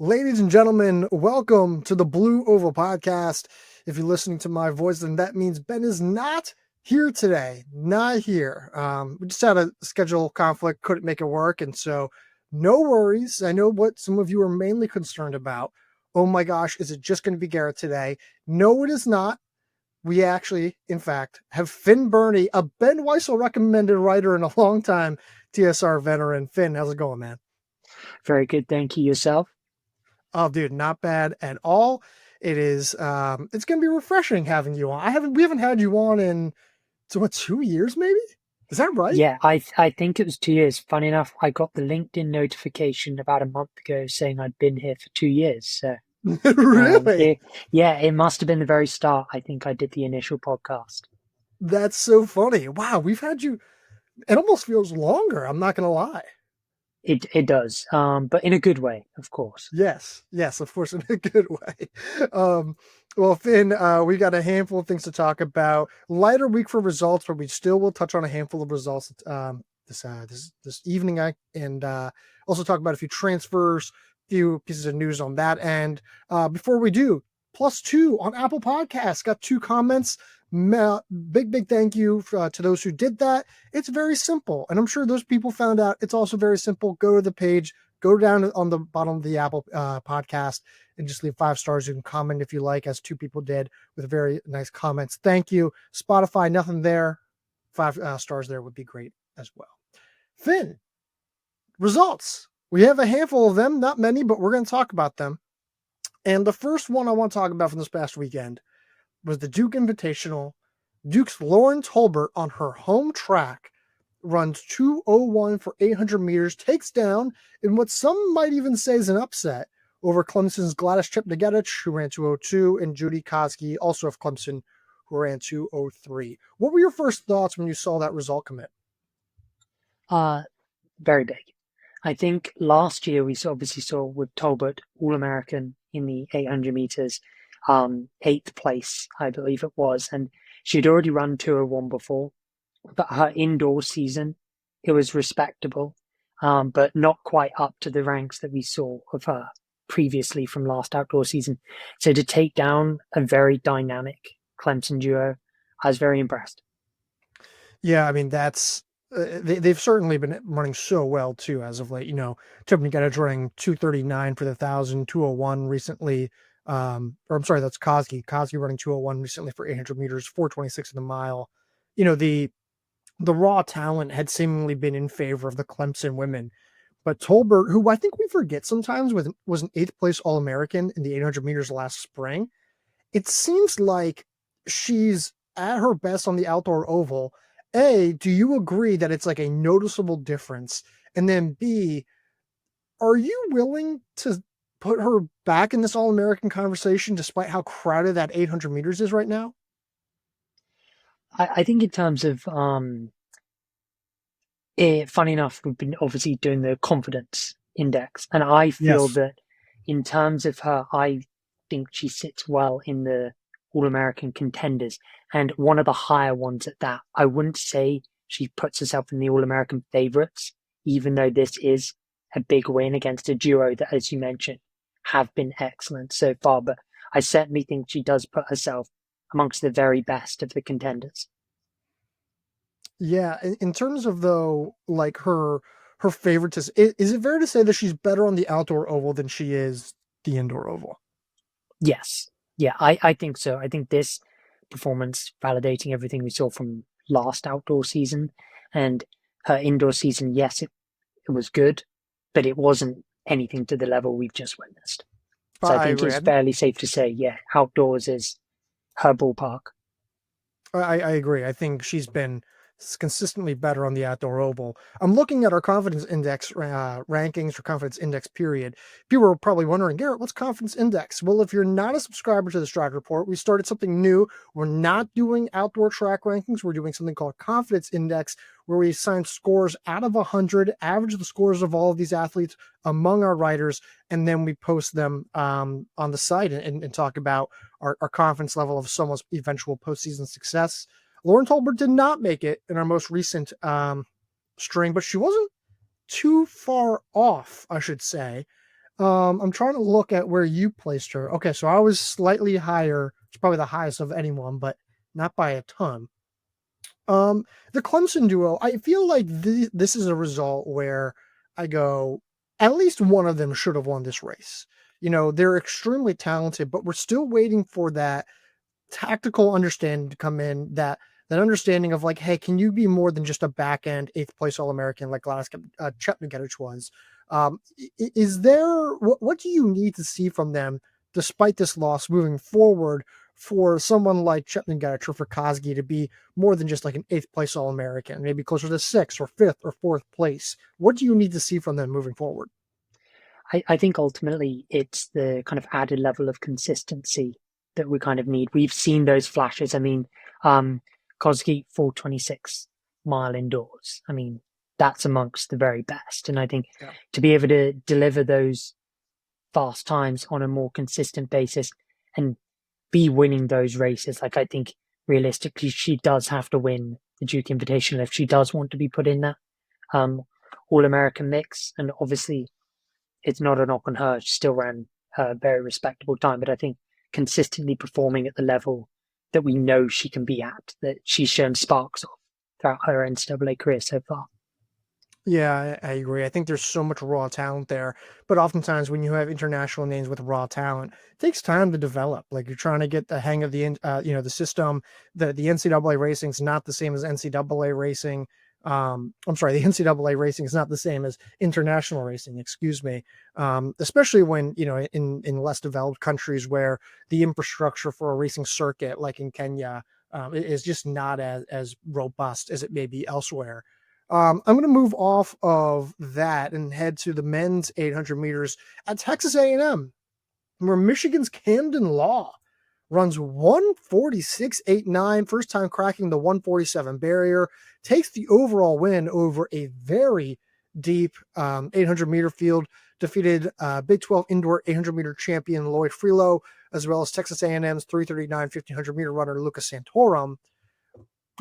Ladies and gentlemen, welcome to the Blue Oval Podcast. If you're listening to my voice, then that means Ben is not here today. Not here. We just had a schedule conflict, couldn't make it work. And so no worries. I know what some of you are mainly concerned about. Oh my gosh, is it just going to be Garrett today? No, it is not. We actually, in fact, have Finn Burney, a Ben Weissel recommended writer and a longtime TSR veteran. Finn, how's it going, man? Very good. Thank you. Yourself? Oh, dude, not bad at all. It is. It's gonna be refreshing having you on. We haven't had you on in 2 years, maybe. Is that right? Yeah, I think it was 2 years. Funny enough, I got the LinkedIn notification about a month ago saying I'd been here for 2 years. So, um, Really? it, yeah, it must have been the very start. I think I did the initial podcast. That's so funny. Wow, we've had you. It almost feels longer. I'm not gonna lie. It does, but in a good way, of course. Yes, of course, in a good way. Um, well, Finn, we got a handful of things to talk about. Lighter week for results, but we still will touch on a handful of results this evening. And also talk about a few transfers, few pieces of news on that. And before we do, +2 on Apple Podcasts. Got 2 comments. Big thank you to those who did that. It's very simple, and I'm sure those people found out it's also very simple. Go to the page, go down on the bottom of the Apple podcast, and just leave 5 stars. You can comment if you like, as 2 people did with very nice comments. Thank you. Spotify, nothing there. 5 stars there would be great as well. Finn, results. We have a handful of them, not many, but we're going to talk about them. And the first one I want to talk about from this past weekend was the Duke Invitational. Duke's Lauren Tolbert on her home track runs 2:01 for 800 meters, takes down in what some might even say is an upset over Clemson's Gladys Chepngetich, who ran 2:02, and Judy Kosgei, also of Clemson, who ran 2:03. What were your first thoughts when you saw that result commit? Uh, Very big. I think last year we obviously saw with Tolbert, All-American in the 800 meters, 8th place, I believe it was, and she'd already run 2:01 before, but her indoor season, it was respectable, but not quite up to the ranks that we saw of her previously from last outdoor season. So to take down a very dynamic Clemson duo, I was very impressed. Yeah, I mean, they've certainly been running so well too as of late. Tiffany got running 2:39 for the 1,000, 2:01 recently. Or I'm sorry, that's Kosgei running 2:01 recently for 800 meters, 4:26 in the mile. The raw talent had seemingly been in favor of the Clemson women, but Tolbert, who I think we forget sometimes, was an 8th place All American in the 800 meters last spring. It seems like she's at her best on the outdoor oval. A, do you agree that it's like a noticeable difference? And then B, are you willing to put her back in this All American conversation despite how crowded that 800 meters is right now? I think in terms of funny enough, we've been obviously doing the confidence index, and I feel Yes. that in terms of her, I think she sits well in the All American contenders and one of the higher ones at that. I wouldn't say she puts herself in the All American favorites, even though this is a big win against a duo that, as you mentioned, have been excellent so far. But I certainly think she does put herself amongst the very best of the contenders. Yeah. In terms of though, like her favoritism, is it fair to say that she's better on the outdoor oval than she is the indoor oval? Yes. Yeah, I think so. I think this performance validating everything we saw from last outdoor season and her indoor season, yes, it was good, but it wasn't anything to the level we've just witnessed. So I I think agree. it's fairly safe to say, yeah, outdoors is her ballpark. I agree. I think she's been consistently better on the outdoor oval. I'm looking at our confidence index rankings or confidence index period. People are probably wondering, Garrett, what's confidence index? Well, if you're not a subscriber to the Stride Report, we started something new. We're not doing outdoor track rankings. We're doing something called confidence index, where we assign scores out of 100, average the scores of all of these athletes among our writers, and then we post them on the site and talk about our confidence level of someone's eventual postseason success. Lauren Tolbert did not make it in our most recent string, but she wasn't too far off, I should say. I'm trying to look at where you placed her. Okay, so I was slightly higher. It's probably the highest of anyone, but not by a ton. The Clemson duo, I feel like this is a result where I go, at least one of them should have won this race. They're extremely talented, but we're still waiting for that tactical understanding to come in, that understanding of like, hey, can you be more than just a back end eighth place All American like last Cherotich was? Is there what do you need to see from them despite this loss moving forward for someone like Cherotich or for Kosgei to be more than just like an eighth place All American, maybe closer to sixth or fifth or fourth place? What do you need to see from them moving forward? I think ultimately it's the kind of added level of consistency that we kind of need. We've seen those flashes. I mean, Kosgei 426-mile indoors. I mean, that's amongst the very best. And I think Yeah. to be able to deliver those fast times on a more consistent basis and be winning those races, like I think realistically she does have to win the Duke Invitational if she does want to be put in that um, All-American mix. And obviously it's not a knock on her. She still ran a very respectable time, but I think consistently performing at the level that we know she can be at, that she's shown sparks of throughout her NCAA career so far. Yeah, I agree. I think there's so much raw talent there, but oftentimes when you have international names with raw talent, it takes time to develop. Like you're trying to get the hang of the system. The NCAA racing is not the same as NCAA racing. I'm sorry, the NCAA racing is not the same as international racing. Excuse me. Especially when in less developed countries where the infrastructure for a racing circuit, like in Kenya, is just not as robust as it may be elsewhere. I'm going to move off of that and head to the men's 800 meters at Texas A&M, where Michigan's Camden Law runs 146.89, first time cracking the 147 barrier, takes the overall win over a very deep 800-meter field, defeated Big 12 indoor 800-meter champion Lloyd Freelow, as well as Texas A&M's 339 1500-meter runner Lucas Santorum.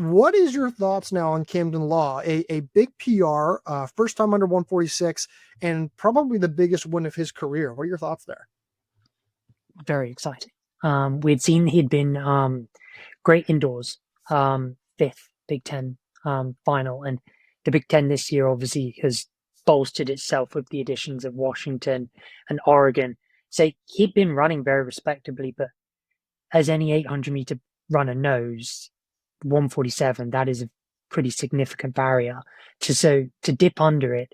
What is your thoughts now on Camden Law? A big PR, first time under 146, and probably the biggest win of his career. What are your thoughts there? Very exciting. We'd seen he'd been great indoors, fifth Big Ten final, and the Big Ten this year obviously has bolstered itself with the additions of Washington and Oregon. So he'd been running very respectably, but as any 800-meter runner knows, 147, that is a pretty significant barrier. To dip under it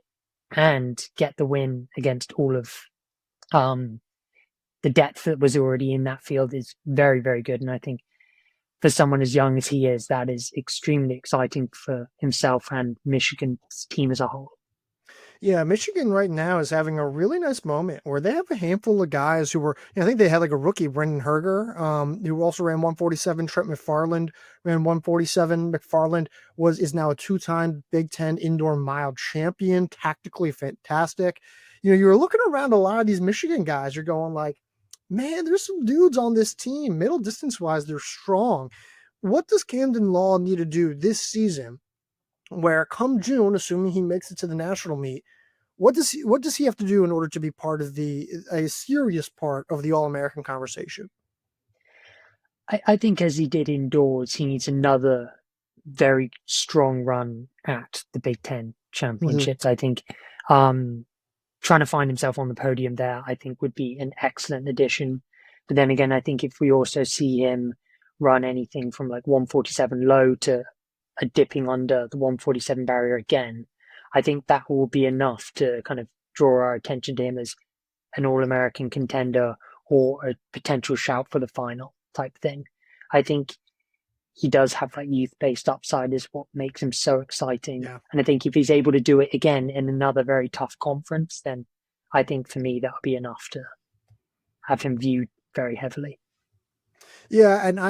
and get the win against all of the depth that was already in that field is very, very good. And I think for someone as young as he is, that is extremely exciting for himself and Michigan's team as a whole. Yeah, Michigan right now is having a really nice moment where they have a handful of guys who were, I think they had like a rookie, Brendan Herger, who also ran 147. Trent McFarland ran 147. McFarland is now a two-time Big Ten indoor mile champion, tactically fantastic. You're looking around a lot of these Michigan guys, you're going like, man, there's some dudes on this team. Middle distance wise, they're strong. What does Camden Law need to do this season where come June, assuming he makes it to the national meet, what does he have to do in order to be part of a serious part of the All American conversation? I think as he did indoors, he needs another very strong run at the Big Ten Mm-hmm. championships. I think trying to find himself on the podium there, I think would be an excellent addition. But then again, I think if we also see him run anything from like 147 low to a dipping under the 147 barrier again, I think that will be enough to kind of draw our attention to him as an All-American contender or a potential shout for the final type thing. I think he does have that youth-based upside is what makes him so exciting. Yeah. And I think if he's able to do it again in another very tough conference, then I think for me that would be enough to have him viewed very heavily. Yeah, and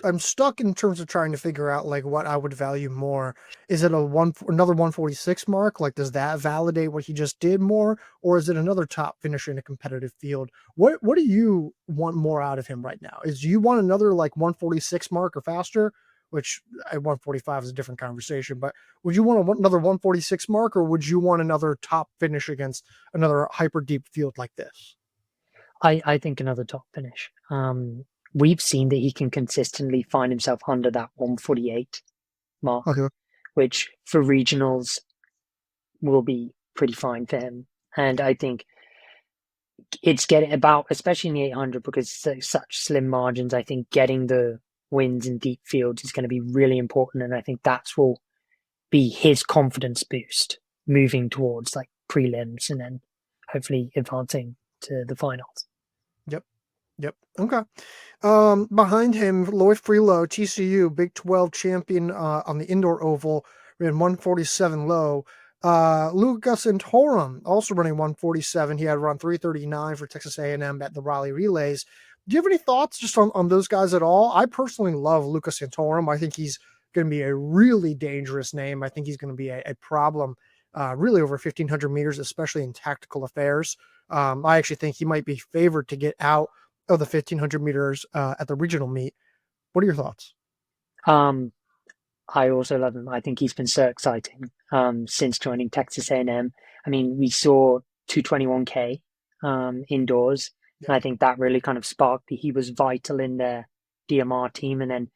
I'm stuck in terms of trying to figure out like what I would value more. Is it another 146 mark? Like, does that validate what he just did more, or is it another top finisher in a competitive field? What do you want more out of him right now? Do you want another like 146 mark or faster, which at 145 is a different conversation. But would you want another 146 mark, or would you want another top finish against another hyper deep field like this? I think another top finish. We've seen that he can consistently find himself under that 148 mark, Okay. which for regionals will be pretty fine for him. And I think it's getting about, especially in the 800, because it's such slim margins. I think getting the wins in deep fields is going to be really important, and I think that's will be his confidence boost moving towards like prelims and then hopefully advancing to the finals. Yep. Yep. Okay. Behind him, Lloyd Freelow, TCU, Big 12 champion on the indoor oval, ran 147 low. Lucas Santorum also running 147. He had run 339 for Texas A&M at the Raleigh Relays. Do you have any thoughts just on those guys at all? I personally love Lucas Santorum. I think he's going to be a really dangerous name. I think he's going to be a problem really over 1,500 meters, especially in tactical affairs. I actually think he might be favored to get out of the 1,500 meters at the regional meet. What are your thoughts? Um, I also love him. I think he's been so exciting since joining Texas A&M. I mean, we saw 221K indoors, and I think that really kind of sparked. He was vital in their DMR team, and then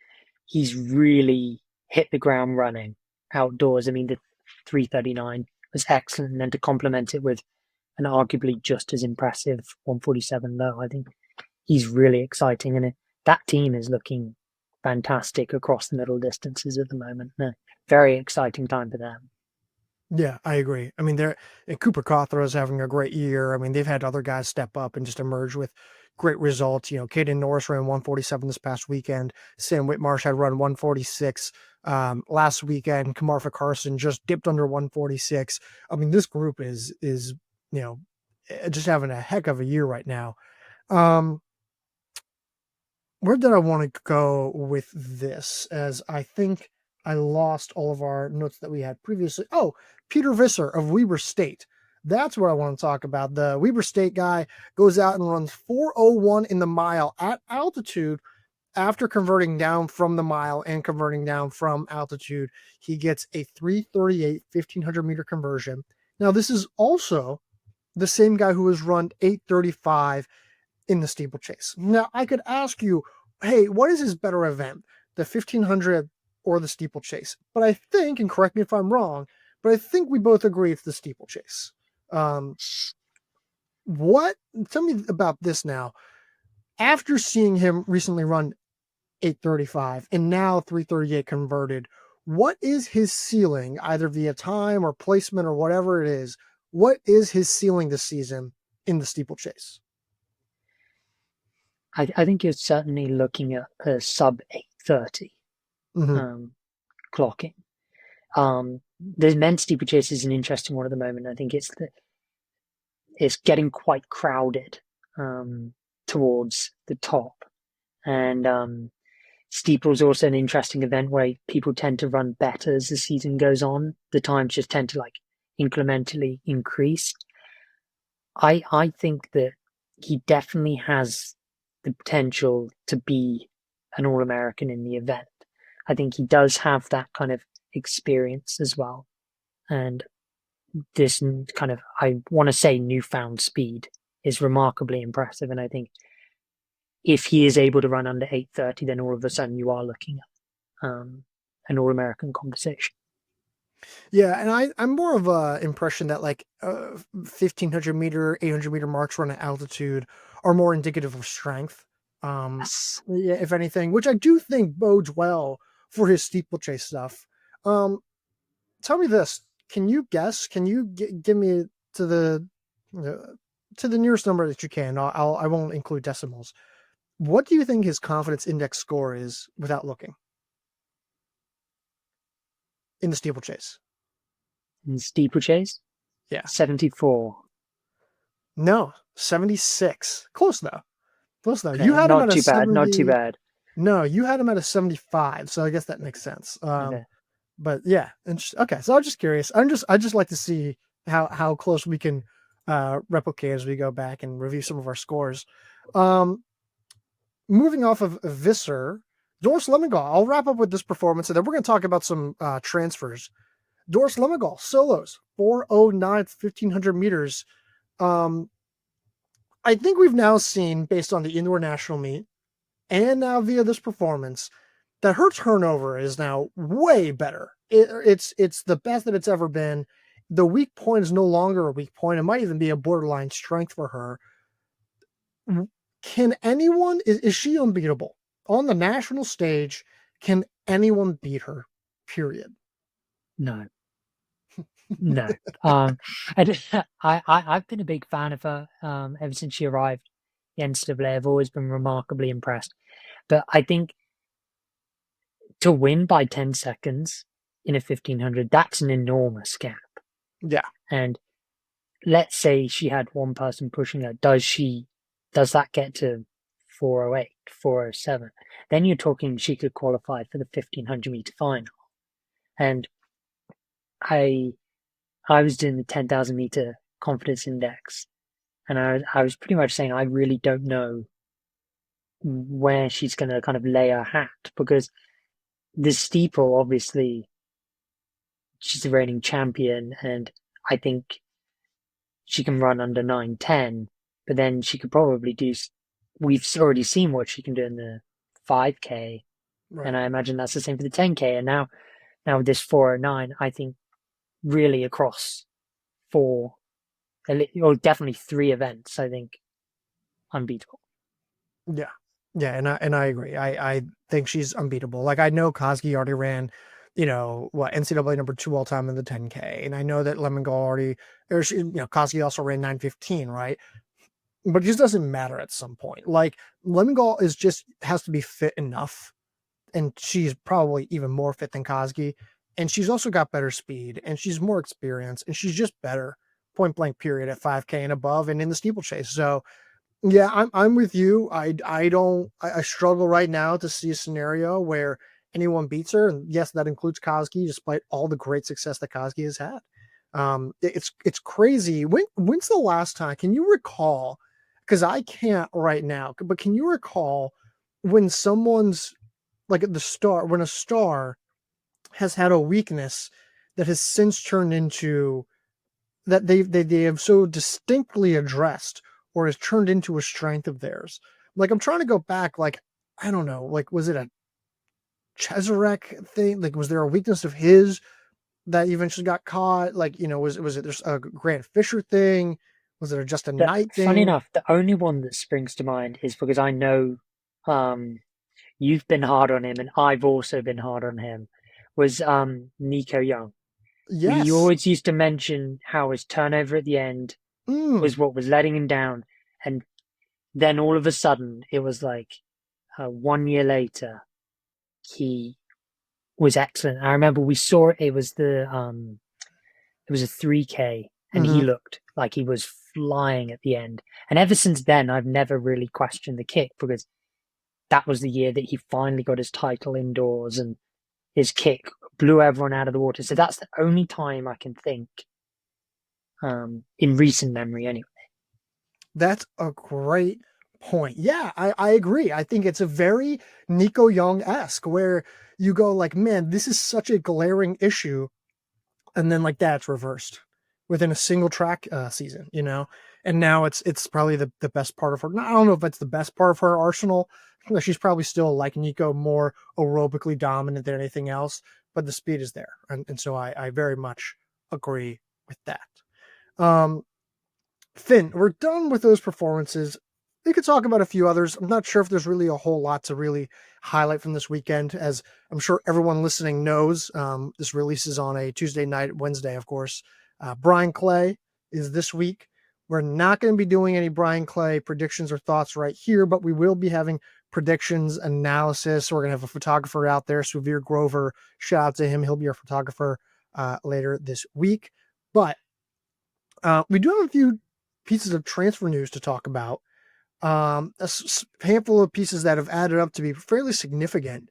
he's really hit the ground running outdoors. I mean, the 339 was excellent, and then to complement it with an arguably just as impressive 147 low, I think he's really exciting, and that team is looking fantastic across the middle distances at the moment. Very exciting time for them. Yeah, I agree. I mean, Cooper Cawthra is having a great year. I mean, they've had other guys step up and just emerge with great results. You know, Caden Norris ran 147 this past weekend. Sam Whitmarsh had run 146 last weekend. Kamarfa Carson just dipped under 146. I mean, this group is just having a heck of a year right now. Where did I want to go with this? As I think I lost all of our notes that we had previously. Oh, Peter Visser of Weber State. That's what I want to talk about. The Weber State guy goes out and runs 4:01 in the mile at altitude after converting down from the mile and converting down from altitude. He gets a 3:38 1,500 meter conversion. Now, this is also the same guy who has run 8:35 in the steeplechase. Now, I could ask you, hey, what is his better event, the 1,500 or the steeplechase? But I think, and correct me if I'm wrong, but I think we both agree it's the steeplechase. Tell me about this now. After seeing him recently run 8:35 and now 3:38 converted, what is his ceiling, either via time or placement or whatever it is? What is his ceiling this season in the steeplechase? I think you're certainly looking at a sub 830 clocking. The men's steeplechase is an interesting one at the moment. I think it's getting quite crowded towards the top, and steeple is also an interesting event where people tend to run better as the season goes on. The times just tend to like incrementally increase. I think that he definitely has the potential to be an All-American in the event. I think he does have that kind of experience as well. And this kind of, I want to say newfound speed is remarkably impressive. And I think if he is able to run under 8:30, then all of a sudden you are looking at an All-American conversation. Yeah, and I'm more of a impression that like 1,500 meter, 800 meter marks run at altitude are more indicative of strength. Yes. Yeah, if anything, which I do think bodes well for his steeplechase stuff. Tell me this: can you guess? Can you give me to the nearest number that you can? I won't include decimals. What do you think his confidence index score is without looking in the steeplechase? In steeplechase? Yeah. 74. No, 76. Close though. Close though. Okay, You had him not at a too bad, not too 70. bad. No, you had him at a 75. So I guess that makes sense. Okay. But yeah, okay. So I'm just curious. I just like to see how close we can replicate as we go back and review some of our scores. Moving off of Visser, Doris Lemngole. I'll wrap up with this performance, and then we're going to talk about some transfers. Doris Lemngole, solos, 4:09, 1,500 meters. Um, I think we've now seen, based on the indoor national meet, and now via this performance, that her turnover is now way better. It's the best that it's ever been. The weak point is no longer a weak point. It might even be a borderline strength for her. Can anyone, is she unbeatable? On the national stage, can anyone beat her? Period. No, no. Um, I've been a big fan of her ever since she arrived. The NCAA, I've always been remarkably impressed. But I think to win by 10 seconds in a 1500, that's an enormous gap. Yeah. And let's say she had one person pushing her. Does that get to 408, 407? Then you're talking she could qualify for the 1500 meter final. And I was doing the 10,000 meter confidence index, and I was pretty much saying I really don't know where she's going to kind of lay her hat, because the steeple, obviously, she's the reigning champion, and I think she can run under 9:10, but then she could probably do. We've already seen what she can do in the 5K, and Right. I imagine that's the same for the 10K. And now with this 4:09, I think really across four, or definitely three events, I think unbeatable. Yeah. Yeah, and I agree. I think she's unbeatable. Like, I know Kosgei already ran, NCAA number 2 all time in the 10K, and I know that Lemngole already, Kosgei also ran 9:15, right? But it just doesn't matter at some point. Like, Lemngole is just has to be fit enough, and she's probably even more fit than Kosgei, and she's also got better speed, and she's more experienced, and she's just better, point blank period, at 5K and above, and in the steeplechase. So yeah, I'm with you. I struggle right now to see a scenario where anyone beats her, and yes, that includes Kosgei, despite all the great success that Kosgei has had. It's crazy. When's the last time? Can you recall? Because I can't right now. But can you recall when someone's like at the star, when a star has had a weakness that has since turned into that they have so distinctly addressed or has turned into a strength of theirs. Like, I'm trying to go back, like, I don't know, like, was it a Cheserek thing? Like, was there a weakness of his that eventually got caught? Like, was it a Grant Fisher thing? Was it a Justin Knight Funny thing? enough, the only one that springs to mind is because I know um, you've been hard on him, and I've also been hard on him. Was Nico Young? We Yes. always used to mention how his turnover at the end Mm. was what was letting him down, and then all of a sudden it was like 1 year later he was excellent. I remember we saw it. It was a 3K, and he Hmm. looked like he was flying at the end. And ever since then, I've never really questioned the kick, because that was the year that he finally got his title indoors, and his kick blew everyone out of the water. So that's the only time I can think, in recent memory, anyway. That's a great point. Yeah, I agree. I think it's a very Nico Young esque where you go like, man, this is such a glaring issue, and then like that's reversed within a single track season, and now it's probably the best part of her. I don't know if that's the best part of her arsenal. She's probably still, like Nico, more aerobically dominant than anything else, but the speed is there, and so I very much agree with that. um Finn, we're done with those performances. We could talk about a few others. I'm not sure if there's really a whole lot to really highlight from this weekend, as I'm sure everyone listening knows. This releases on a Tuesday night, Wednesday, of course. Brian Clay is this week. We're not going to be doing any Brian Clay predictions or thoughts right here, but we will be having predictions, analysis. We're going to have a photographer out there, Suvir Grover. Shout out to him. He'll be our photographer later this week. But we do have a few pieces of transfer news to talk about. A handful of pieces that have added up to be fairly significant.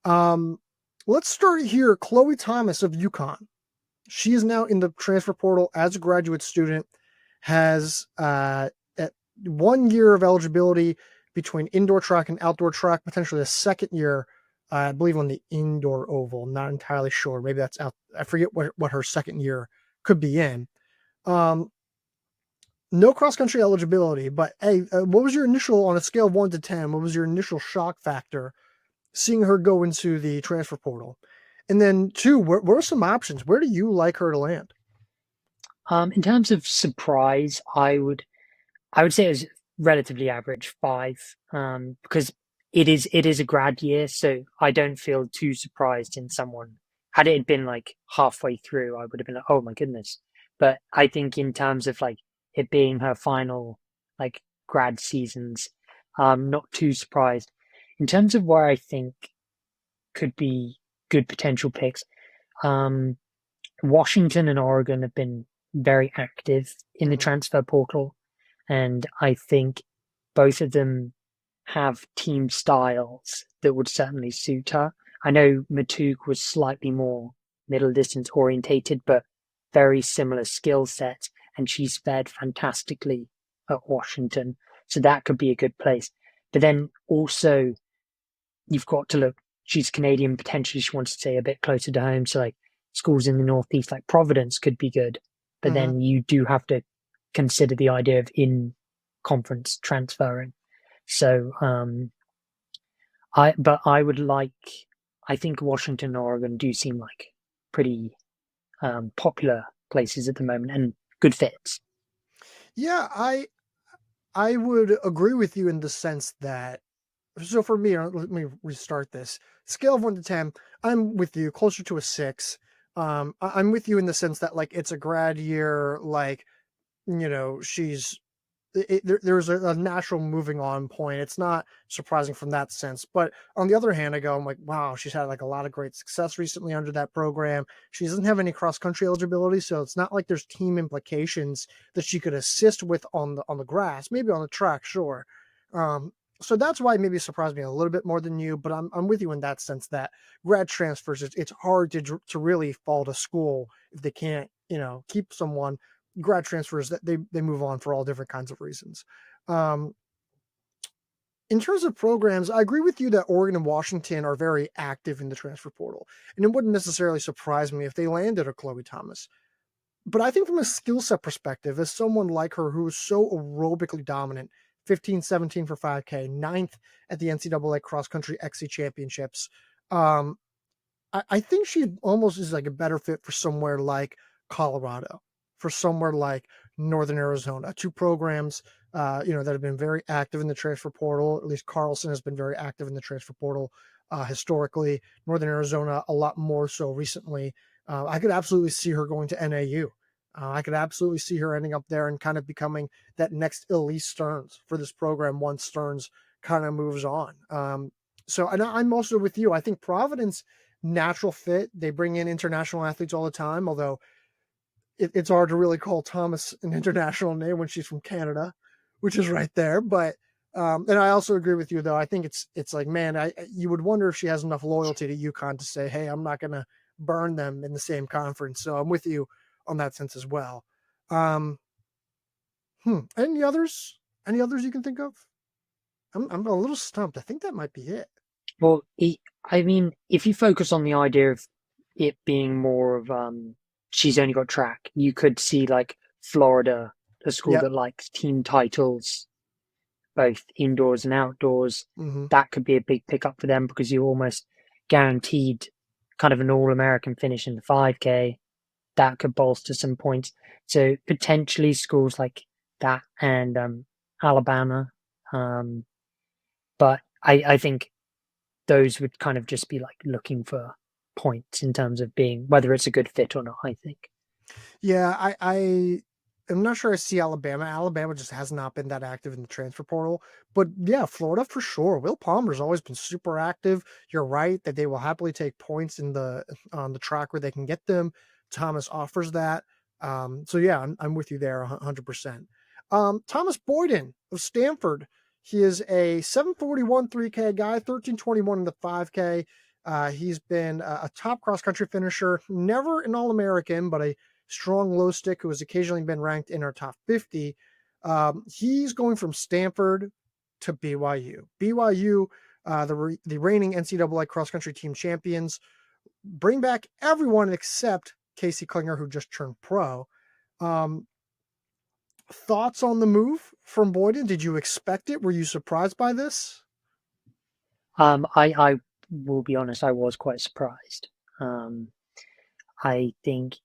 Um, let's start here. Chloe Thomas of UConn. She is now in the transfer portal as a graduate student, has at 1 year of eligibility between indoor track and outdoor track, potentially a second year I believe on the indoor oval. Not entirely sure. Maybe that's out. I forget what her second year could be in. Um, no cross country eligibility, but hey, what was your initial on a scale of 1 to 10? What was your initial shock factor seeing her go into the transfer portal? And then two, what are some options? Where do you like her to land? In terms of surprise, I would say it was relatively average 5, because it is a grad year, so I don't feel too surprised in someone. Had it been like halfway through, I would have been like, oh my goodness. But I think in terms of like it being her final like grad seasons, not too surprised. In terms of where I think could be good potential picks, um, Washington and Oregon have been very active in the Mm-hmm. transfer portal, and I think both of them have team styles that would certainly suit her. I know Matuk was slightly more middle distance orientated, but very similar skill sets, and she's fared fantastically at Washington, so that could be a good place. But then also you've got to look. She's Canadian. Potentially, she wants to stay a bit closer to home. So, like schools in the northeast, like Providence, could be good. But Mm-hmm. then you do have to consider the idea of in-conference transferring. So, I would like. I think Washington and Oregon do seem like pretty popular places at the moment and good fits. Yeah, I would agree with you in the sense that so for me, let me restart this. Scale of 1 to 10, I'm with you, closer to a 6. I'm with you in the sense that like it's a grad year, like she's there's a natural moving on point. It's not surprising from that sense. But on the other hand, I'm like, wow, she's had like a lot of great success recently under that program. She doesn't have any cross country eligibility, so it's not like there's team implications that she could assist with on the grass, maybe on the track, sure. Um, so that's why it maybe surprised me a little bit more than you, but I'm with you in that sense that grad transfers, it's hard to really fall to school if they can't keep someone. Grad transfers that they move on for all different kinds of reasons. Um, in terms of programs, I agree with you that Oregon and Washington are very active in the transfer portal, and it wouldn't necessarily surprise me if they landed a Chloe Thomas. But I think from a skill set perspective, as someone like her who is so aerobically dominant, 15-17 for 5K, ninth at the NCAA cross country XC championships, um, I think she almost is like a better fit for somewhere like Colorado, for somewhere like Northern Arizona, two programs, that have been very active in the transfer portal. At least Carlson has been very active in the transfer portal historically. Northern Arizona, a lot more so recently. I could absolutely see her going to NAU. I could absolutely see her ending up there and kind of becoming that next Elise Stearns for this program once Stearns kind of moves on. So and I'm also with you. I think Providence natural fit. They bring in international athletes all the time, although it's hard to really call Thomas an international name when she's from Canada, which is right there. But and I also agree with you though. I think it's like, man, you would wonder if she has enough loyalty to UConn to say, hey, I'm not going to burn them in the same conference. So I'm with you on that sense as well. Um, Any others? Any others you can think of? I'm a little stumped. I think that might be it. Well, I mean, if you focus on the idea of it being more of she's only got track, you could see like Florida, a school Yep. that likes team titles, both indoors and outdoors. Mm-hmm. That could be a big pickup for them because you're almost guaranteed kind of an all-American finish in the 5K. That could bolster some points. So potentially schools like that and Alabama. Um, but I think those would kind of just be like looking for points in terms of being whether it's a good fit or not, I think. Yeah, I am not sure I see Alabama. Alabama just has not been that active in the transfer portal. But yeah, Florida for sure. Will Palmer's always been super active. You're right that they will happily take points in the on the track where they can get them. Thomas offers that. So yeah, I'm with you there 100%. Thomas Boyden of Stanford. He is a 741 3K guy, 1321 in the 5K. He's been a top cross country finisher, never an All American, but a strong low stick who has occasionally been ranked in our top 50. He's going from Stanford to BYU. BYU, the reigning NCAA cross country team champions, bring back everyone except Casey Klinger, who just turned pro. Um, Thoughts on the move from Boyden? Did you expect it? Were you surprised by this? I will be honest, I was quite surprised. Um, I think,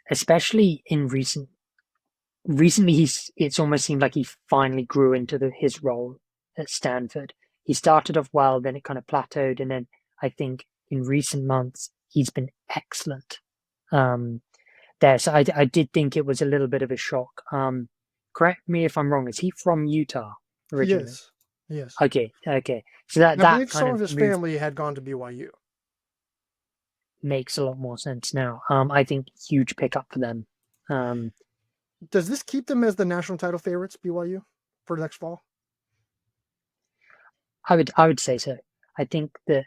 especially in recently, it's almost seemed like he finally grew into his role at Stanford. He started off well, then it kind of plateaued, and then I think in recent months he's been excellent. Um, there, so I did think it was a little bit of a shock. Correct me if I'm wrong. Is he from Utah He originally? is. Yes. Okay, okay. So that I that believe kind some of of his move family had gone to BYU. makes a lot more sense now. I think huge pickup for them. Um, Does this keep them as the national title favorites, BYU, for next fall? I would say so. I think that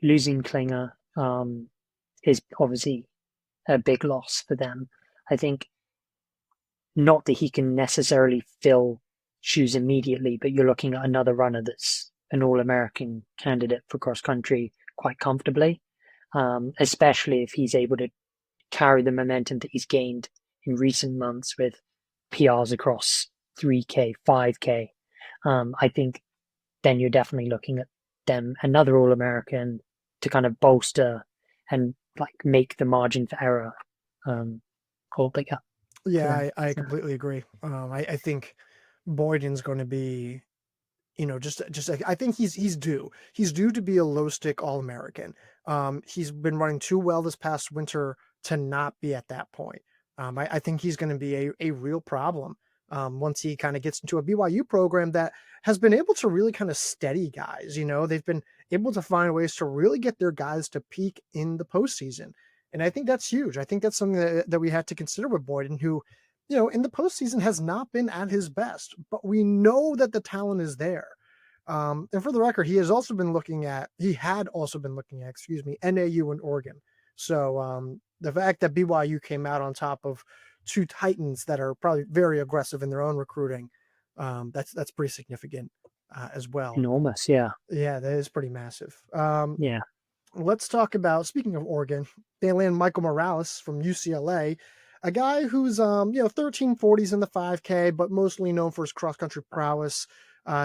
losing Klinger is obviously a big loss for them. I think not that he can necessarily fill shoes immediately, but you're looking at another runner that's an All-American candidate for cross country quite comfortably, especially if he's able to carry the momentum that he's gained in recent months with PRs across 3K, 5K. I think then you're definitely looking at them, another All American to kind of bolster and like make the margin for error all bigger for Yeah, them. I So, completely agree. I think Boyden's going to be, just I think he's due. He's due to be a low stick All American. He's been running too well this past winter to not be at that point. I think he's going to be a real problem once he kind of gets into a BYU program that has been able to really kind of steady guys. They've been able to find ways to really get their guys to peak in the postseason. And I think that's huge. I think that's something that we have to consider with Boyden, who, in the postseason has not been at his best, but we know that the talent is there. And for the record, he had also been looking at, excuse me, NAU and Oregon. So the fact that BYU came out on top of two Titans that are probably very aggressive in their own recruiting, that's pretty significant as well. enormous, yeah, Yeah, that is pretty massive. yeah. Let's talk about, speaking of Oregon, they land Michael Mireles from UCLA, a guy who's 1340s in the 5K, but mostly known for his cross country prowess.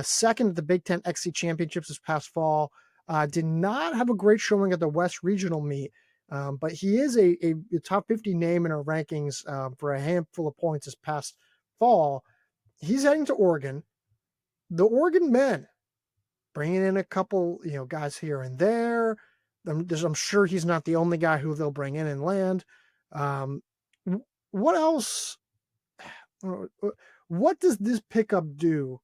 Second at the Big Ten XC Championships this past fall. Did not have a great showing at the West Regional meet, but he is a top 50 name in our rankings for a handful of points this past fall. He's heading to Oregon. The Oregon men bringing in a couple, guys here and there. I'm sure he's not the only guy who they'll bring in and land. Um, what else? What does this pickup do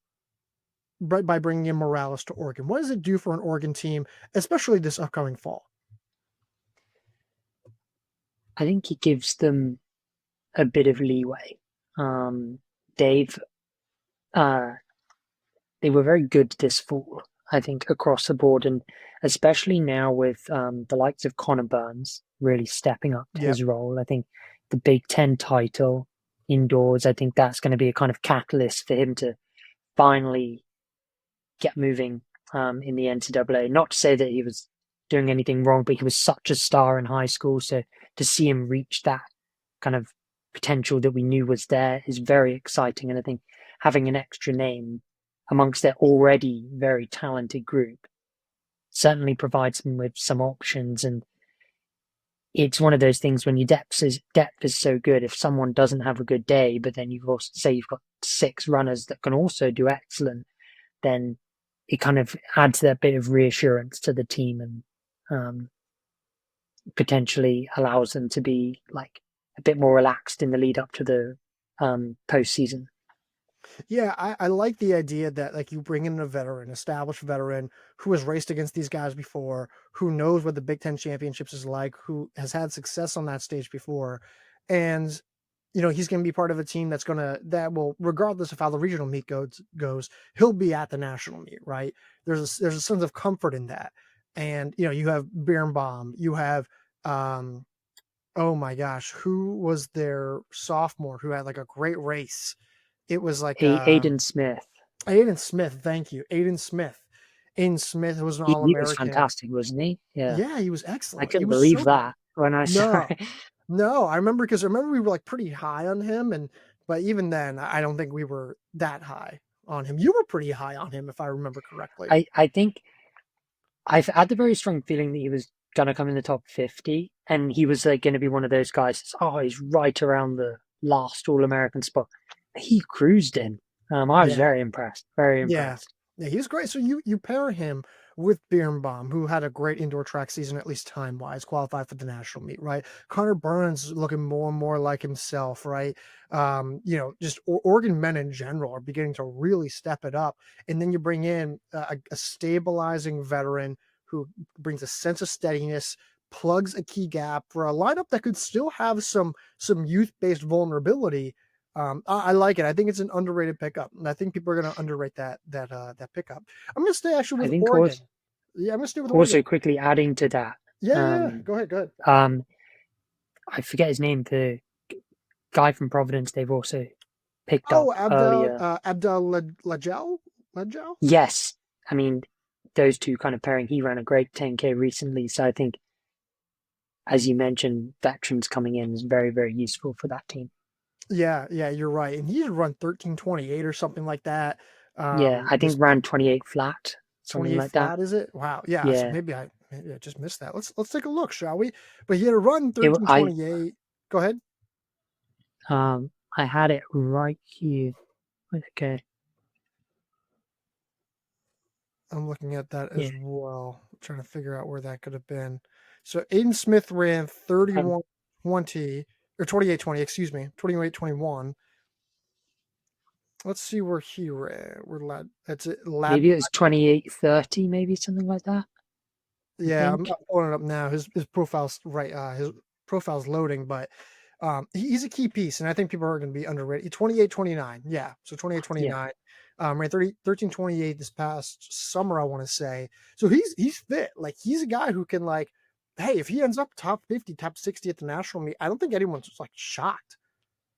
by bringing in Mireles to Oregon? What does it do for an Oregon team, especially this upcoming fall? I think it gives them a bit of leeway. They've uh, they were very good this fall, I think, across the board, and especially now with the likes of Connor Burns really stepping up to Yep. his role. I think the Big Ten title indoors, I think that's going to be a kind of catalyst for him to finally get moving in the NCAA. Not to say that he was doing anything wrong, but he was such a star in high school. So to see him reach that kind of potential that we knew was there is very exciting. And I think having an extra name amongst their already very talented group certainly provides them with some options. And it's one of those things when your depth is so good. If someone doesn't have a good day, but then you've also say you've got six runners that can also do excellent, then it kind of adds that bit of reassurance to the team and potentially allows them to be like a bit more relaxed in the lead up to the postseason. Yeah, I like the idea that like you bring in a veteran, established veteran who has raced against these guys before, who knows what the Big Ten championships is like, who has had success on that stage before, and he's going to be part of a team that will, regardless of how the regional meet goes, he'll be at the national meet, right? There's a sense of comfort in that, and you have Birnbaum, you have oh my gosh, who was their sophomore who had like a great race? It was like Aiden Smith. Aiden Smith. Thank you, Aiden Smith. Aiden Smith was an He was All-American. fantastic, wasn't he? Yeah. Yeah, he was I excellent. He couldn't was believe so good. that when I saw No, it. no, I remember because I remember we were like pretty high on him, but even then, I don't think we were that high on him. You were pretty high on him, if I remember correctly. I think I've had the very strong feeling that he was gonna come in the top 50, and he was like going to be one of those guys. That's, oh, he's right around the last All American spot. He cruised in. I was Yeah, very impressed. Very yeah, impressed. yeah. He's great. So you pair him with Birnbaum, who had a great indoor track season, at least time wise, qualified for the national meet, right? Connor Burns is looking more and more like himself, right? Just Oregon men in general are beginning to really step it up. And then you bring in a stabilizing veteran who brings a sense of steadiness, plugs a key gap for a lineup that could still have some youth based vulnerability. I like it. I think it's an underrated pickup, and I think people are going to underrate that pickup. I'm going to stay actually I with think Oregon. Yeah, I'm going to stay with Oregon. also quickly adding to that, Yeah, yeah, yeah. um, Go ahead, go ahead. um, I forget his name. The guy from Providence they've also picked Oh, up earlier. Abdel Lajel, Lajel. Yes, I mean those two kind of pairing. He ran a great 10K recently, so I think, as you mentioned, veterans coming in is very, very useful for that team. Yeah, yeah, you're right. And he had run 13:28 or something like that. Yeah, I This think past ran 28 flat, something 28 like that. flat, is it? Wow. Yeah. So Yeah, maybe I just missed that. Let's take a look, shall we? But he had a run it. 13:28. Go ahead. I had it right here. Okay, I'm looking at that yeah, as well, trying to figure out where that could have been. So Aiden Smith ran um, 31:20 or 28:20, excuse me, 28:21. Let's see where he ran. Where lad? That's it. Lad. maybe it was 28:30, maybe something like that. I Yeah, I'm think. pulling it up now. His profile's right. His profile's loading, but he's a key piece, and I think people are going to be underrated. 28:29. Yeah, so 28:29. Yeah, Ran 13:28 this past summer, I want to say. So he's fit. Like he's a guy who can like, hey, if he ends up top 50, top 60 at the national meet, I don't think anyone's just like shocked.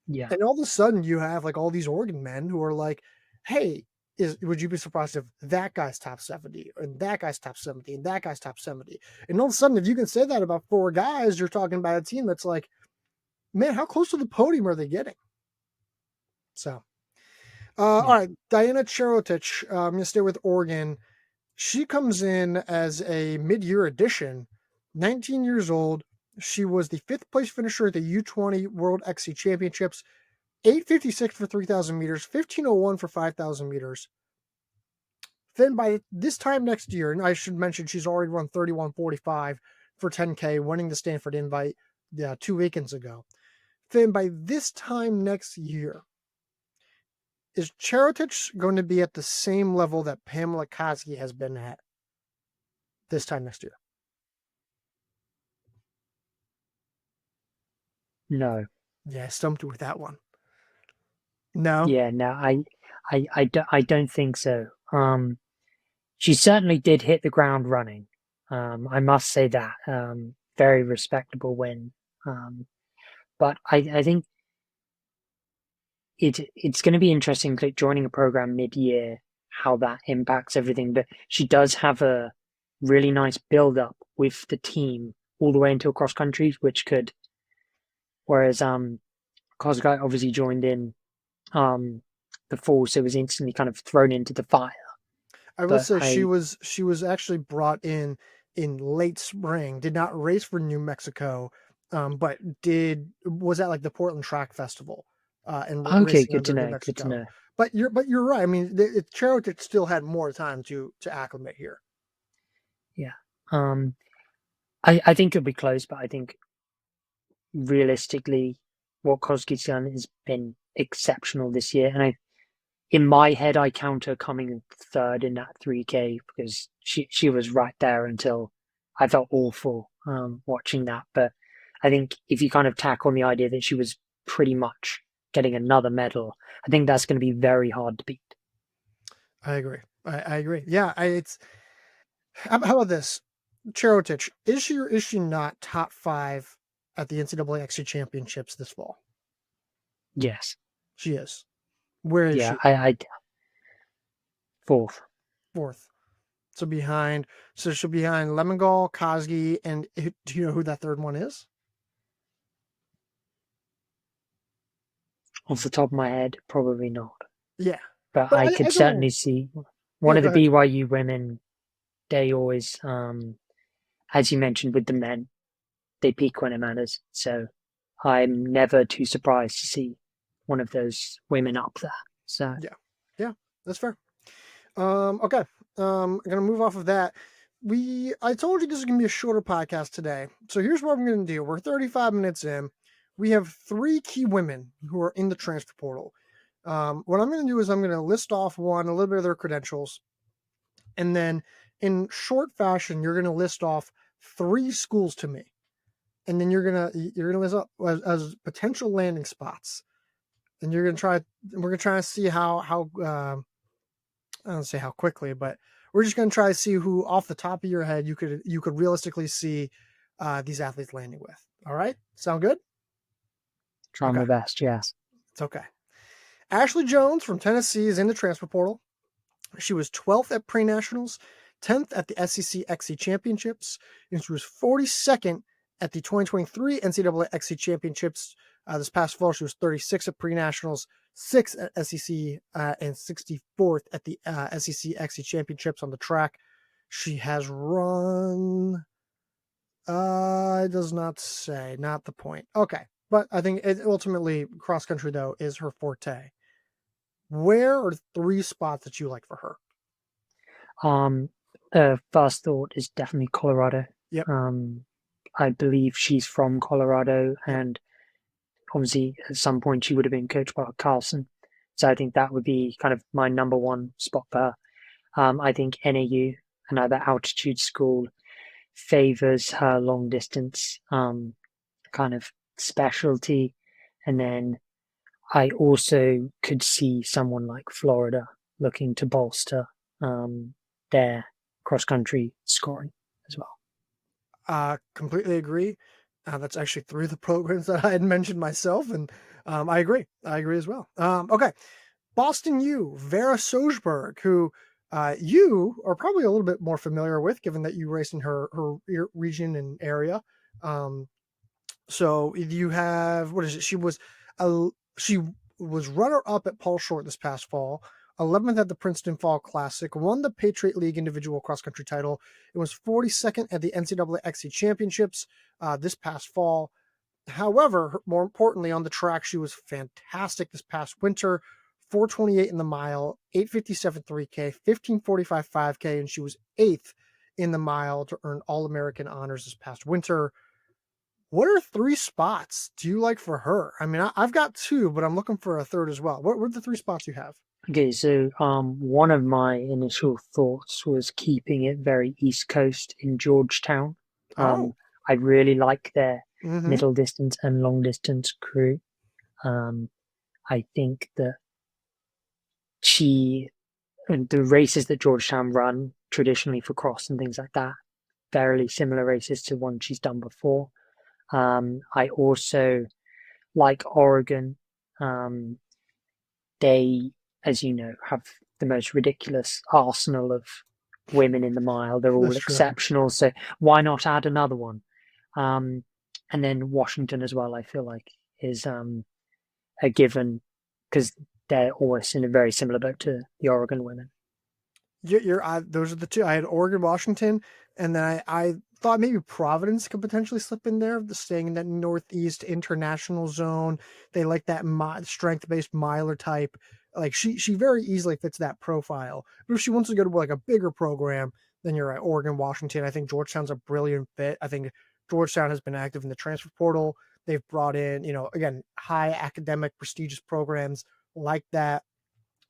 yeah, And all of a sudden, you have like all these Oregon men who are like, "Hey, would you be surprised if that guy's top 70 and that guy's top 70 and that guy's top 70?" And all of a sudden, if you can say that about four guys, you're talking about a team that's like, man, how close to the podium are they getting? So, all yeah. right, Diana Cherotich, I'm gonna stay with Oregon. She comes in as a mid-year addition, 19 years old. She was the fifth place finisher at the U20 World XC Championships. 8:56 for 3,000 meters, 15:01 for 5,000 meters. Then by this time next year, and I should mention she's already run 31:45 for 10K, winning the Stanford invite 2 weekends ago. Then by this time next year, is Cherotich going to be at the same level that Pamela Kosgei has been at this time next year? No, Yeah, I stumped you with that one. No? yeah, no. I don't think so. She certainly did hit the ground running. I must say that. Very respectable win. Um, but I think it's going to be interesting like, joining a program mid-year, how that impacts everything. But she does have a really nice build-up with the team all the way until cross country, which could. Whereas Kosgei obviously joined in um the fall, so was instantly kind of thrown into the fire. I will But say she was actually brought in late spring. Did not race for New Mexico, but did was at like the Portland Track Festival, and okay, racing good to under New know. Good to Mexico. know. But you're right. I mean, Cherokee still had more time to acclimate here. Yeah. Um, I think it'll be close, but I think realistically, what Kosgei's done has been exceptional this year. And in my head, I count her coming third in that 3K because she was right there until I felt awful watching that. But I think if you kind of tack on the idea that she was pretty much getting another medal, I think that's going to be very hard to beat. I agree. I agree. Yeah. It's how about this? Cherotich, is she or is she not top five at the NCAA XC championships this fall? Yes. She is. Where is Yeah. she? I fourth. Fourth. So she'll be behind Lemngole, Kosgei, and do you know who that third one is? Off the top of my head, probably not. Yeah, But but I I could don't. certainly see one Yeah, of go the ahead. BYU women. They always, as you mentioned with the men, they peak when it matters. So I'm never too surprised to see one of those women up there. So Yeah, yeah, that's fair. Okay. I'm gonna move off of that. I told you this is gonna be a shorter podcast today. So here's what I'm gonna do. We're 35 minutes in. We have 3 key women who are in the transfer portal. What I'm gonna do is I'm gonna list off a little bit of their credentials, and then in short fashion, you're gonna list off 3 schools to me, and then you're gonna list up as potential landing spots, and we're gonna try to see how I don't say how quickly, but we're just going to try to see who, off the top of your head, you could realistically see these athletes landing with. All right, sound good? try Okay, my best. Yes. it's okay. Ashley Jones from Tennessee is in the transfer portal. She was 12th at pre-nationals, 10th at the SEC XC Championships, and she was 42nd at the 2023 NCAA XC Championships. This past fall, she was 36th at pre-nationals, 6th at SEC, and 64th at the SEC XC Championships on the track. She has run. It does not say. Not the point. Okay, but I think ultimately cross country though is her forte. Where are 3 spots that you like for her? Um, First thought is definitely Colorado. Yep. Um, I believe she's from Colorado, Yep. and obviously at some point she would have been coached by Carlson. So I think that would be kind of my number one spot for her. I think NAU, another altitude school, favors her long distance kind of specialty. And then I also could see someone like Florida looking to bolster their cross country scoring as well. Completely agree. That's actually 3 of the programs that I had mentioned myself, and I agree. I agree as well. Okay, Boston U, Vera Sojberg, who you are probably a little bit more familiar with, given that you race in her region and area. Um, so you have, what is it? She was runner up at Paul Short this past fall, 11th at the Princeton Fall Classic, won the Patriot League individual cross country title. It was 42nd at the NCAA XC Championships this past fall. However, more importantly, on the track, she was fantastic this past winter. 428 in the mile, 857 3K, 1545 5K, and she was 8th in the mile to earn All American honors this past winter. What are 3 spots do you like for her? I mean, I've got 2, but I'm looking for a third as well. What are the 3 spots you have? Okay, so one of my initial thoughts was keeping it very East Coast in Georgetown. Um, Oh, I really like their mm-hmm. middle distance and long distance crew. I think that she and the races that Georgetown run traditionally for cross and things like that, fairly similar races to one she's done before. I also like Oregon. Um, they, as you know, have the most ridiculous arsenal of women in the mile. They're all That's true. exceptional. So why not add another one? And then Washington as well, I feel like, is a given because they're always in a very similar boat to the Oregon women. Those are the 2. I had Oregon, Washington, and then I thought maybe Providence could potentially slip in there, staying in that Northeast international zone. They like that strength-based miler type. Like she very easily fits that profile. But if she wants to go to like a bigger program, then you're right. Oregon, Washington. I think Georgetown's a brilliant fit. I think Georgetown has been active in the transfer portal. They've brought in, again, high academic, prestigious programs like that.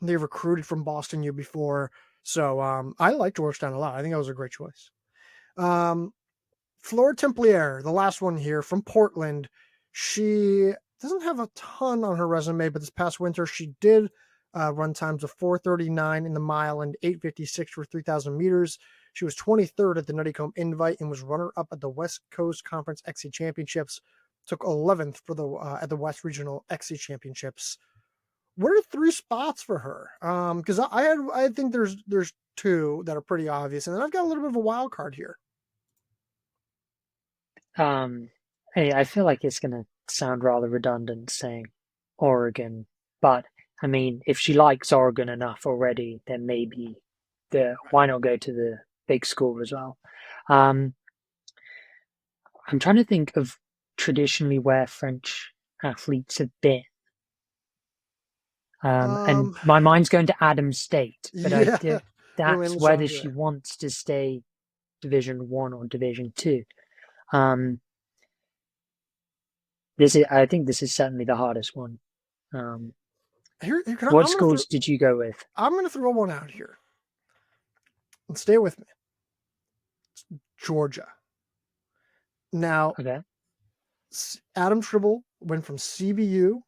They recruited from Boston U before. So I like Georgetown a lot. I think that was a great choice. Um, Flora Templier, the last one here from Portland. She doesn't have a ton on her resume, but this past winter she did run times of 4:39 in the mile and 8:56 for 3,000 meters. She was 23rd at the Nutty Comb Invite and was runner-up at the West Coast Conference XC Championships. Took 11th for the at the West Regional XC Championships. what are 3 spots for her? Because I think there's 2 that are pretty obvious, and then I've got a little bit of a wild card here. Um, hey, I feel like it's gonna sound rather redundant saying Oregon, but I mean, if she likes Oregon enough already, then maybe why not go to the big school as well? Um, I'm trying to think of traditionally where French athletes have been. And Um, my mind's going to Adams State, but yeah, that's Romain whether she Legendre. wants to stay Division One or Division Two. Um, I think this is certainly the hardest one. Um, what schools did you go with? I'm gonna throw one out here, and stay with me. It's Georgia. Now, Okay, Adam Tribble went from CBU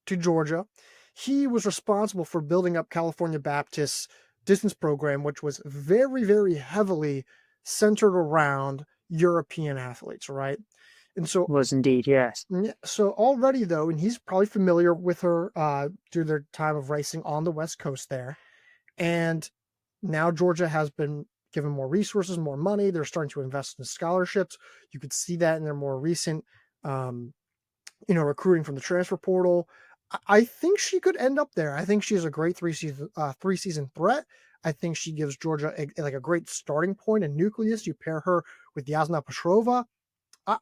to Georgia. He was responsible for building up California Baptist's distance program, which was very, very heavily centered around European athletes, right? And so, was indeed yes. so already though, and he's probably familiar with her through their time of racing on the West Coast there. And now Georgia has been given more resources, more money. They're starting to invest in scholarships. You could see that in their more recent um, recruiting from the transfer portal. I think she could end up there. I think she's a great three season threat. I think she gives Georgia a great starting point and nucleus. You pair her with Yasna Petrova.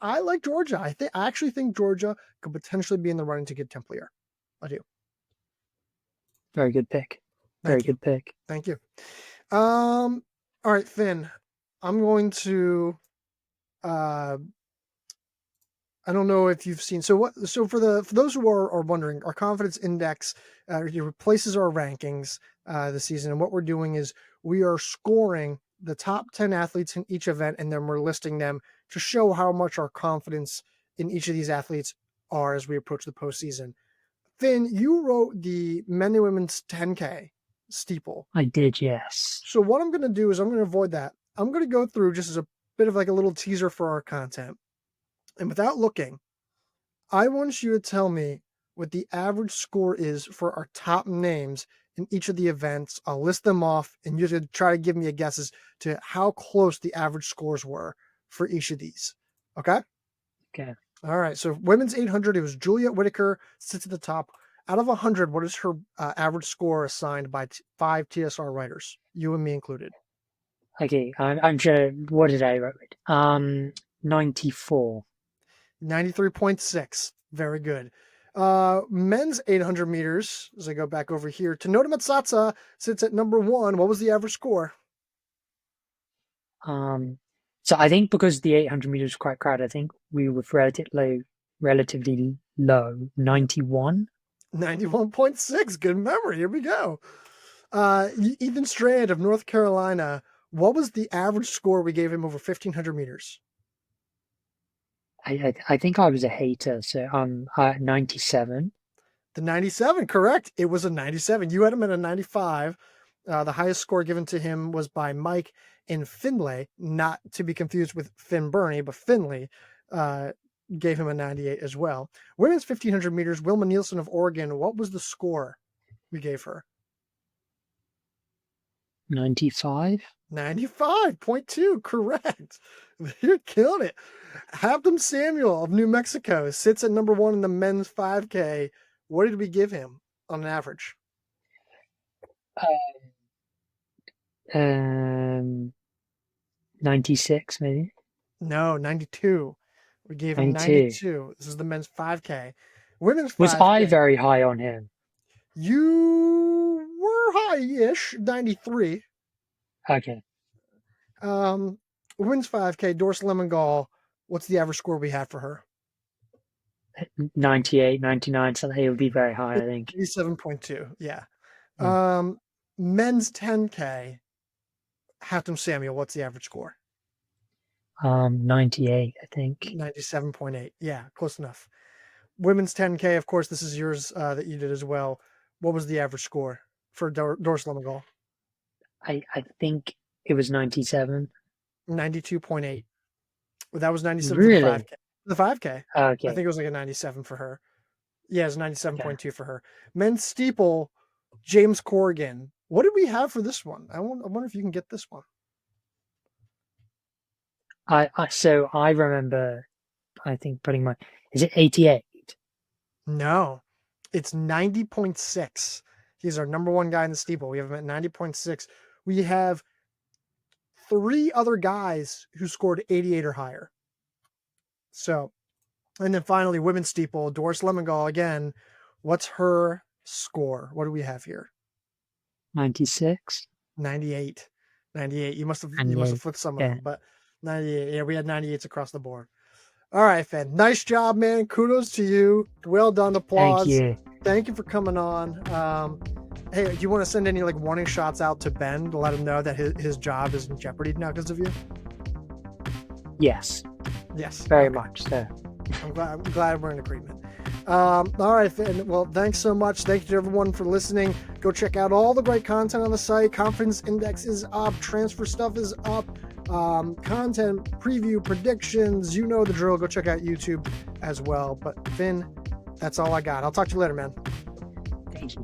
I like Georgia. I actually think Georgia could potentially be in the running to get Templier. I do. Very good pick. Very Thank you. good pick. Thank you. All right, Finn. I'm going to uh I don't know if you've seen. So for those who are wondering, our confidence index replaces our rankings this season, and what we're doing is we are scoring the top 10 athletes in each event, and then we're listing them to show how much our confidence in each of these athletes are as we approach the postseason. Finn, you wrote the men and women's 10K steeple. I did, yes. So what I'm going to do is I'm going to avoid that. I'm going to go through just as a bit of like a little teaser for our content. And without looking, I want you to tell me what the average score is for our top names in each of the events. I'll list them off, and you should try to give me a guess as to how close the average scores were for each of these. Okay? Okay. All right. So women's 800, it was Juliet Whitaker sits at the top. Out of 100, what is her average score assigned by 5 TSR writers, you and me included? Okay, I'm sure. What did I write? 94. 93.6. Very good. Men's 800 meters, as I go back over here, Tenoda Matsatsa sits at number 1. What was the average score? So I think because the 800 meters was quite crowded, I think we were relatively low, 91. 91.6. Good memory. Here we go. Ethan Strand of North Carolina, what was the average score we gave him over 1500 meters? I think I was a hater, so 97. The 97, correct. It was a 97. You had him at a 95. The highest score given to him was by Mike in Finlay, not to be confused with Finn Burney, but Finley gave him a 98 as well. Women's 1500 meters, Wilma Nielsen of Oregon, what was the score we gave her? 95. 95.2, correct. You're killing it. Hampton Samuel of New Mexico sits at number 1 in the men's 5K. What did we give him on an average? Um, 96 maybe. No, 92. We gave him 92. 92. This is the men's 5K. Women's Was I 5K. very high on him? You were high-ish, 93. Okay. Women's 5K, Doris Lemengole. What's the average score we had for her? 98, 99, something. It would be very high, I think. 87.2. Yeah. Hmm. Men's 10K, Hampton Samuel. What's the average score? 98, I think. 97.8. Yeah, close enough. Women's 10K, of course, this is yours that you did as well. What was the average score for Doris Lemengole? I think it was 97. 92.8. Well, that was 97 for the Really? 5K. The 5K. I Okay. think it was like a 97 for her. Yeah, it's 97.2 for her. Men's steeple, James Corrigan. What did we have for this one? I wonder if you can get this one. So I remember, I think putting is it 88? No, it's 90.6. He's our number one guy in the steeple. We have him at 90.6. We have 3 other guys who scored 88 or higher. So, and then finally, women's steeple, Doris Lemngole again. What's her score? What do we have here? 96? 98. 98. You must have 98. flipped some of Yeah. them, but 98. Yeah, we had 98s across the board. All right, Finn. Nice job, man. Kudos to you. Well done. Applause. Thank you. Thank you for coming on. Hey, do you want to send any like warning shots out to Ben to let him know that his job is in jeopardy now because of you? Yes. Yes. Very much so. I'm glad we're in agreement. All right, Finn. Well, thanks so much. Thank you to everyone for listening. Go check out all the great content on the site. Confidence index is up. Transfer stuff is up. Content, preview, predictions. You know the drill. Go check out YouTube as well. But Finn, that's all I got. I'll talk to you later, man. Thank you.